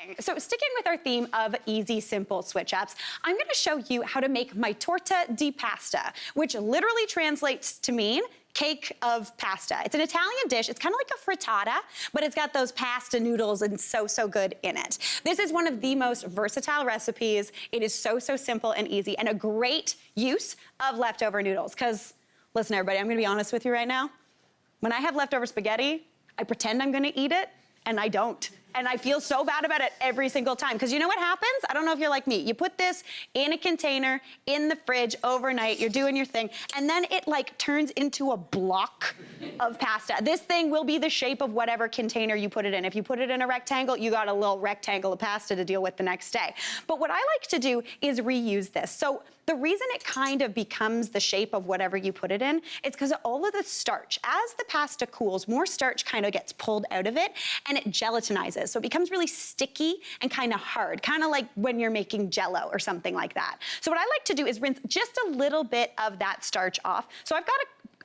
morning. So sticking with our theme of easy, simple switch-ups, I'm gonna show you how to make my torta di pasta, which literally translates to mean cake of pasta. It's an Italian dish. It's kind of like a frittata, but it's got those pasta noodles and so good in it. This is one of the most versatile recipes. It is so simple and easy, and a great use of leftover noodles. Because, listen everybody, I'm gonna be honest with you right now. When I have leftover spaghetti, I pretend I'm gonna eat it, and I don't. And I feel so bad about it every single time. Because you know what happens? I don't know if you're like me. You put this in a container, in the fridge, overnight, you're doing your thing, and then it like turns into a block of pasta. This thing will be the shape of whatever container you put it in. If you put it in a rectangle, you got a little rectangle of pasta to deal with the next day. But what I like to do is reuse this. So the reason it kind of becomes the shape of whatever you put it in is because of all of the starch. As the pasta cools, more starch kind of gets pulled out of it and it gelatinizes. So it becomes really sticky and kind of hard, kind of like when you're making Jell-O or something like that. So what I like to do is rinse just a little bit of that starch off. So I've got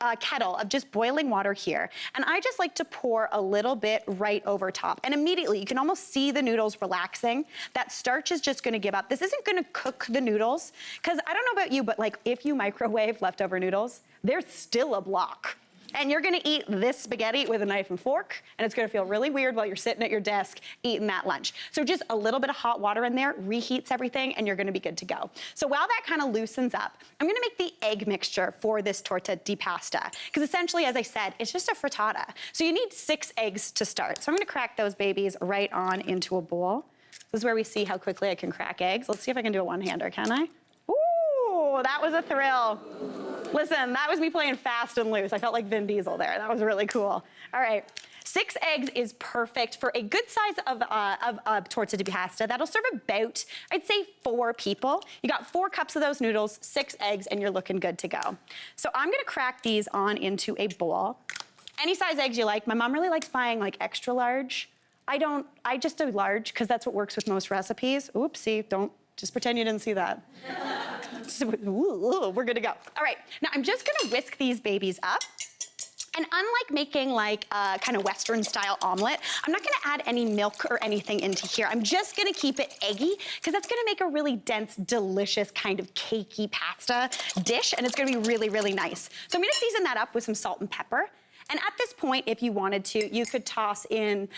a kettle of just boiling water here, and I just like to pour a little bit right over top. And immediately, you can almost see the noodles relaxing. That starch is just gonna give up. This isn't gonna cook the noodles, because I don't know about you, but like if you microwave leftover noodles, they're still a block. And you're gonna eat this spaghetti with a knife and fork, and it's gonna feel really weird while you're sitting at your desk eating that lunch. So just a little bit of hot water in there reheats everything, and you're gonna be good to go. So while that kind of loosens up, I'm gonna make the egg mixture for this torta di pasta. Because essentially, as I said, it's just a frittata. So you need 6 eggs to start. So I'm gonna crack those babies right on into a bowl. This is where we see how quickly I can crack eggs. Let's see if I can do a one-hander, can I? Ooh, that was a thrill. Listen, that was me playing fast and loose. I felt like Vin Diesel there. That was really cool. All right, 6 eggs is perfect for a good size of torta di pasta. That'll serve about, I'd say, 4 people. You got 4 cups of those noodles, 6 eggs, and you're looking good to go. So I'm gonna crack these on into a bowl. Any size eggs you like. My mom really likes buying like extra large. I just do large because that's what works with most recipes. Oopsie, just pretend you didn't see that. We're good to go. All right, now I'm just gonna whisk these babies up. And unlike making like a kind of Western style omelet, I'm not gonna add any milk or anything into here. I'm just gonna keep it eggy, because that's gonna make a really dense, delicious kind of cakey pasta dish, and it's gonna be really nice. So I'm gonna season that up with some salt and pepper. And at this point, if you wanted to, you could toss in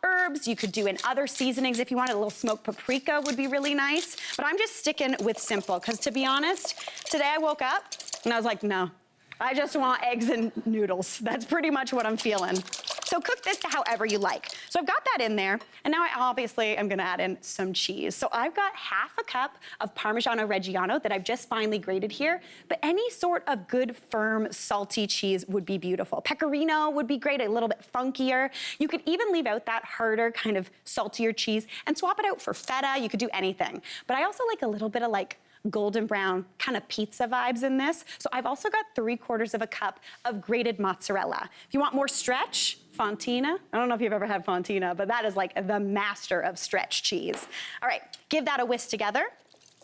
herbs, you could do in other seasonings. If you wanted a little smoked paprika would be really nice. But I'm just sticking with simple, because to be honest, today I woke up and I was like, no, I just want eggs and noodles. That's pretty much what I'm feeling. So cook this however you like. So I've got that in there, and now I obviously am gonna add in some cheese. So I've got half a cup of Parmigiano Reggiano that I've just finely grated here, but any sort of good, firm, salty cheese would be beautiful. Pecorino would be great, a little bit funkier. You could even leave out that harder, kind of saltier cheese and swap it out for feta. You could do anything. But I also like a little bit of like golden brown kind of pizza vibes in this. So I've also got 3/4 of a cup of grated mozzarella. If you want more stretch, Fontina. I don't know if you've ever had Fontina, but that is like the master of stretch cheese. All right, give that a whisk together.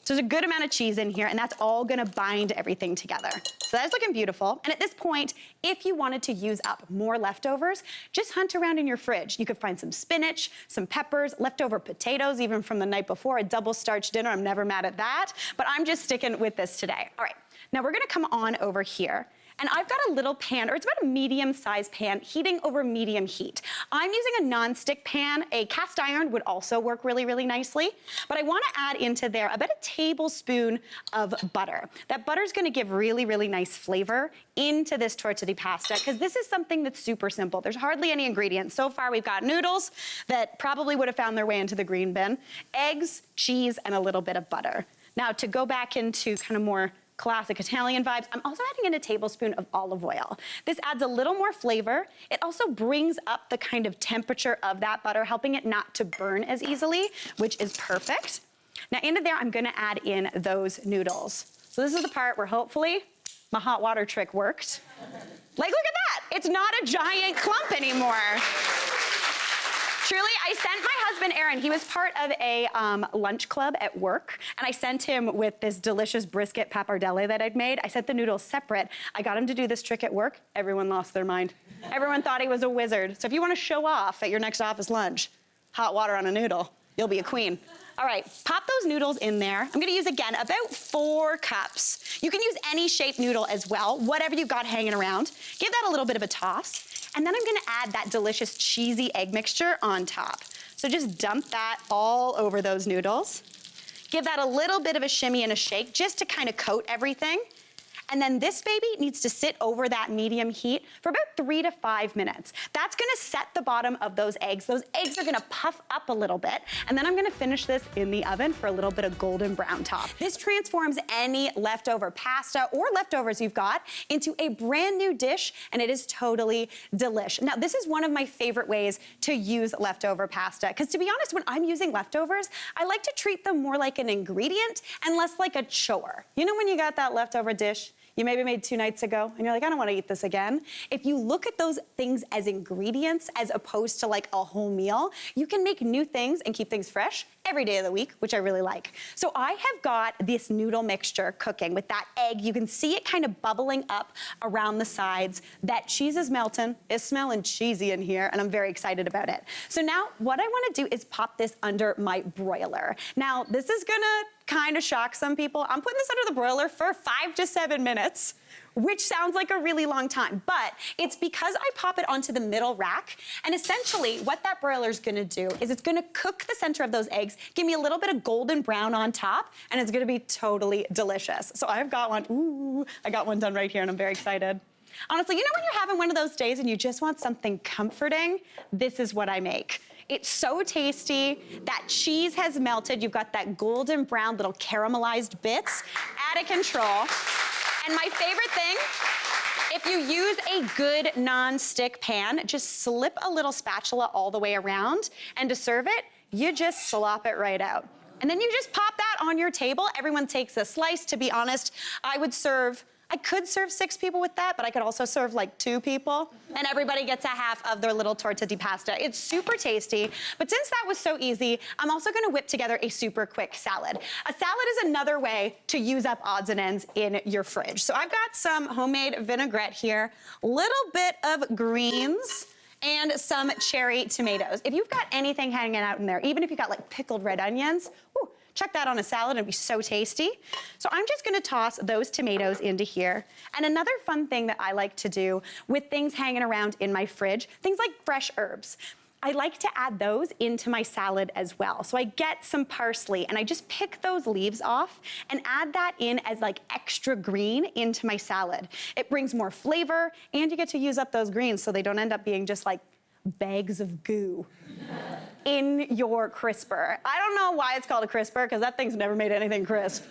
So there's a good amount of cheese in here, and that's all gonna bind everything together. So that's looking beautiful. And at this point, if you wanted to use up more leftovers, just hunt around in your fridge. You could find some spinach, some peppers, leftover potatoes, even from the night before, a double starch dinner. I'm never mad at that, but I'm just sticking with this today. All right, now we're gonna come on over here. And I've got a little pan, or it's about a medium-sized pan, heating over medium heat. I'm using a non-stick pan. A cast iron would also work really nicely. But I wanna add into there about a tablespoon of butter. That butter's gonna give really nice flavor into this torta di pasta, because this is something that's super simple. There's hardly any ingredients. So far, we've got noodles that probably would have found their way into the green bin, eggs, cheese, and a little bit of butter. Now, to go back into kind of more classic Italian vibes, I'm also adding in a tablespoon of olive oil. This adds a little more flavor. It also brings up the kind of temperature of that butter, helping it not to burn as easily, which is perfect. Now into there, I'm gonna add in those noodles. So this is the part where hopefully my hot water trick worked. Like, look at that. It's not a giant clump anymore. Truly, I sent my husband, Aaron, he was part of a lunch club at work, and I sent him with this delicious brisket pappardelle that I'd made. I sent the noodles separate. I got him to do this trick at work. Everyone lost their mind. Everyone thought he was a wizard. So if you want to show off at your next office lunch, hot water on a noodle, you'll be a queen. All right, pop those noodles in there. I'm gonna use, again, about 4 cups. You can use any shaped noodle as well, whatever you've got hanging around. Give that a little bit of a toss. And then I'm gonna add that delicious cheesy egg mixture on top. So just dump that all over those noodles. Give that a little bit of a shimmy and a shake just to kind of coat everything. And then this baby needs to sit over that medium heat for about 3 to 5 minutes. That's gonna set the bottom of those eggs. Those eggs are gonna puff up a little bit, and then I'm gonna finish this in the oven for a little bit of golden brown top. This transforms any leftover pasta or leftovers you've got into a brand new dish, and it is totally delish. Now, this is one of my favorite ways to use leftover pasta, because to be honest, when I'm using leftovers, I like to treat them more like an ingredient and less like a chore. You know when you got that leftover dish you maybe made 2 nights ago, and you're like, I don't wanna eat this again. If you look at those things as ingredients as opposed to like a whole meal, you can make new things and keep things fresh every day of the week, which I really like. So I have got this noodle mixture cooking with that egg. You can see it kind of bubbling up around the sides. That cheese is melting. It's smelling cheesy in here, and I'm very excited about it. So now what I wanna do is pop this under my broiler. Now, this is gonna kind of shock some people. I'm putting this under the broiler for 5 to 7 minutes, which sounds like a really long time, but it's because I pop it onto the middle rack, and essentially what that broiler is gonna do is it's gonna cook the center of those eggs, give me a little bit of golden brown on top, and it's gonna be totally delicious. So I've got one, ooh, I got one done right here, and I'm very excited. Honestly, you know when you're having one of those days and you just want something comforting? This is what I make. It's so tasty. That cheese has melted. You've got that golden brown little caramelized bits out of control. And my favorite thing, if you use a good non-stick pan, just slip a little spatula all the way around, and to serve it, you just slop it right out. And then you just pop that on your table. Everyone takes a slice. To be honest, I could serve 6 people with that, but I could also serve like 2 people, and everybody gets a half of their little torta di pasta. It's super tasty, but since that was so easy, I'm also gonna whip together a super quick salad. A salad is another way to use up odds and ends in your fridge. So I've got some homemade vinaigrette here, little bit of greens, and some cherry tomatoes. If you've got anything hanging out in there, even if you've got like pickled red onions, whew, chuck that on a salad, it'd be so tasty. So I'm just gonna toss those tomatoes into here. And another fun thing that I like to do with things hanging around in my fridge, things like fresh herbs, I like to add those into my salad as well. So I get some parsley and I just pick those leaves off and add that in as like extra green into my salad. It brings more flavor, and you get to use up those greens so they don't end up being just like bags of goo in your crisper. I don't know why it's called a crisper, because that thing's never made anything crisp.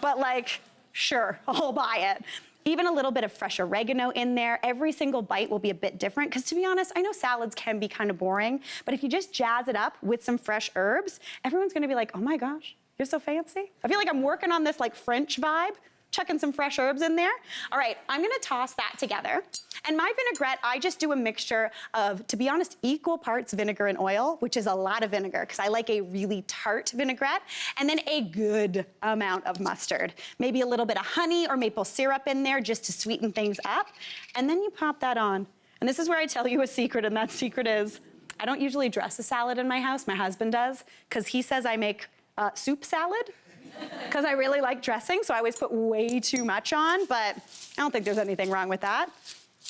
But like, sure, I'll buy it. Even a little bit of fresh oregano in there. Every single bite will be a bit different, because to be honest, I know salads can be kind of boring, but if you just jazz it up with some fresh herbs, everyone's gonna be like, oh my gosh, you're so fancy. I feel like I'm working on this like French vibe, chucking some fresh herbs in there. All right, I'm gonna toss that together. And my vinaigrette, I just do a mixture of, to be honest, equal parts vinegar and oil, which is a lot of vinegar, because I like a really tart vinaigrette, and then a good amount of mustard. Maybe a little bit of honey or maple syrup in there just to sweeten things up. And then you pop that on. And this is where I tell you a secret, and that secret is, I don't usually dress a salad in my house, my husband does, because he says I make soup salad, because I really like dressing, so I always put way too much on, but I don't think there's anything wrong with that.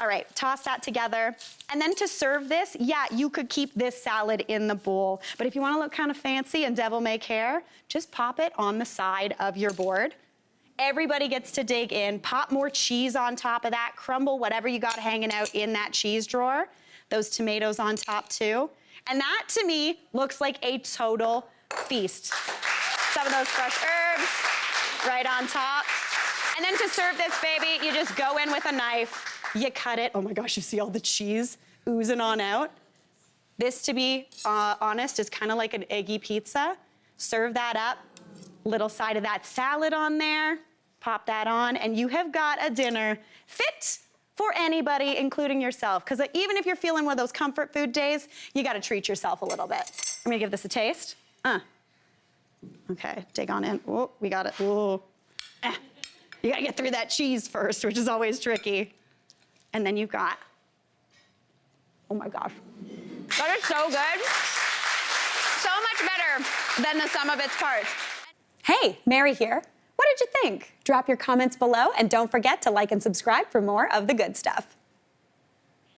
All right, toss that together. And then to serve this, yeah, you could keep this salad in the bowl, but if you wanna look kind of fancy and devil may care, just pop it on the side of your board. Everybody gets to dig in, pop more cheese on top of that, crumble whatever you got hanging out in that cheese drawer, those tomatoes on top too. And that, to me, looks like a total feast. Some of those fresh herbs right on top. And then to serve this baby, you just go in with a knife, you cut it. Oh my gosh, you see all the cheese oozing on out? This, to be honest, is kind of like an eggy pizza. Serve that up, little side of that salad on there, pop that on, and you have got a dinner fit for anybody, including yourself. Because even if you're feeling one of those comfort food days, you gotta treat yourself a little bit. I'm gonna give this a taste. Okay, dig on in. Oh, we got it. Oh. You gotta get through that cheese first, which is always tricky. And then you've got, oh my gosh. That is so good. so much better than the sum of its parts. Hey, Mary here. What did you think? Drop your comments below and don't forget to like and subscribe for more of the good stuff.